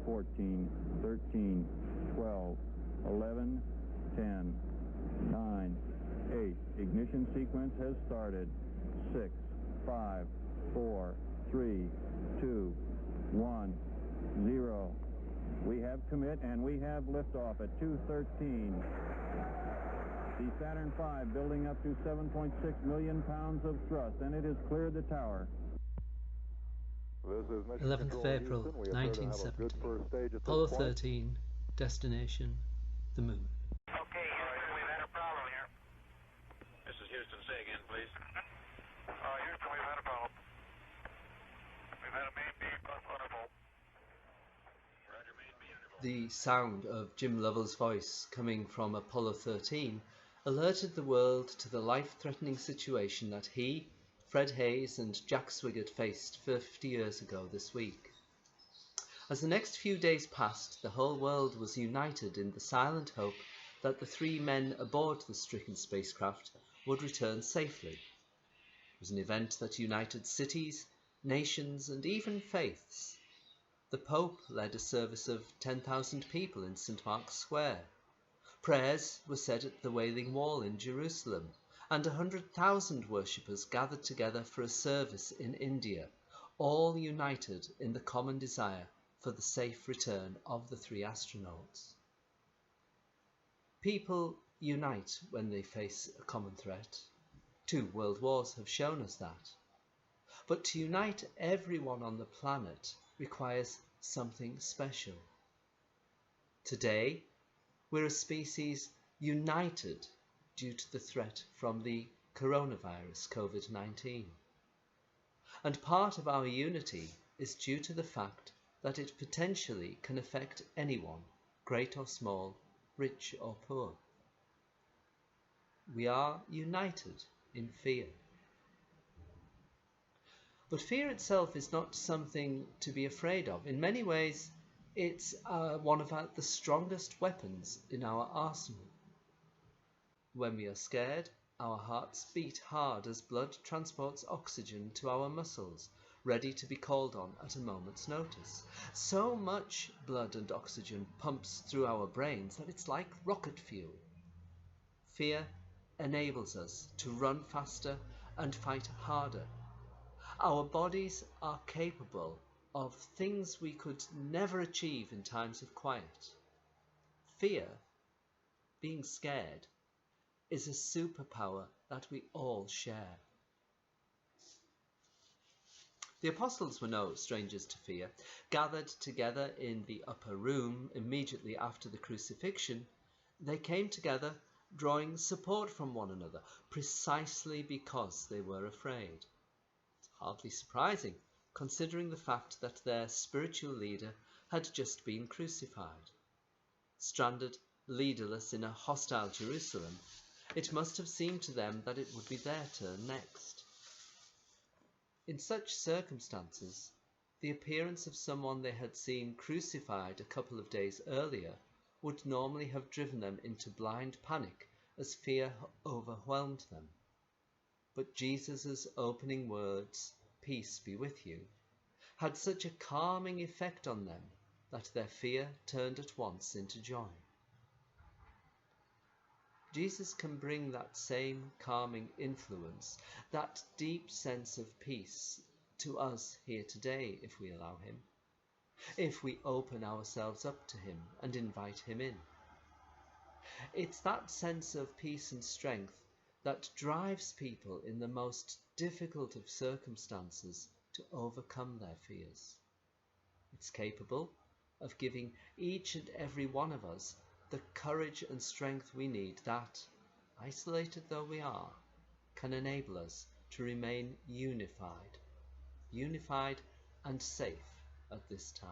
14, 13, 12, 11, 10, 9, 8. Ignition sequence has started. 6, 5, 4, 3, 2, 1, 0. We have commit and we have liftoff at 2:13. The Saturn V building up to 7.6 million pounds of thrust, and it has cleared the tower. 11th of April, 1970. Apollo 13, destination, the moon. Okay, Houston, we've had a problem here. This is Houston. Say again, please. Houston, we've had a problem. We've had a main beam on a volt. Roger, main beam on a volt. The sound of Jim Lovell's voice coming from Apollo 13 alerted the world to the life-threatening situation that he, Fred Hayes and Jack Swigert faced 50 years ago this week. As the next few days passed, the whole world was united in the silent hope that the three men aboard the stricken spacecraft would return safely. It was an event that united cities, nations and even faiths. The Pope led a service of 10,000 people in St. Mark's Square. Prayers were said at the Wailing Wall in Jerusalem, and 100,000 worshippers gathered together for a service in India, all united in the common desire for the safe return of the three astronauts. People unite when they face a common threat. 2 world wars have shown us that. But to unite everyone on the planet requires something special. Today, we're a species united due to the threat from the coronavirus, COVID-19. And part of our unity is due to the fact that it potentially can affect anyone, great or small, rich or poor. We are united in fear. But fear itself is not something to be afraid of. In many ways, it's one of the strongest weapons in our arsenal. When we are scared, our hearts beat hard as blood transports oxygen to our muscles, ready to be called on at a moment's notice. So much blood and oxygen pumps through our brains that it's like rocket fuel. Fear enables us to run faster and fight harder. Our bodies are capable of things we could never achieve in times of quiet. Fear, being scared, is a superpower that we all share. The apostles were no strangers to fear. Gathered together in the upper room immediately after the crucifixion, they came together drawing support from one another precisely because they were afraid. It's hardly surprising, considering the fact that their spiritual leader had just been crucified. Stranded, leaderless in a hostile Jerusalem, it must have seemed to them that it would be their turn next. In such circumstances, the appearance of someone they had seen crucified a couple of days earlier would normally have driven them into blind panic as fear overwhelmed them. But Jesus' opening words, "Peace be with you," had such a calming effect on them that their fear turned at once into joy. Jesus can bring that same calming influence, that deep sense of peace, to us here today if we allow him, if we open ourselves up to him and invite him in. It's that sense of peace and strength that drives people in the most difficult of circumstances to overcome their fears. It's capable of giving each and every one of us the courage and strength we need that, isolated though we are, can enable us to remain unified and safe at this time.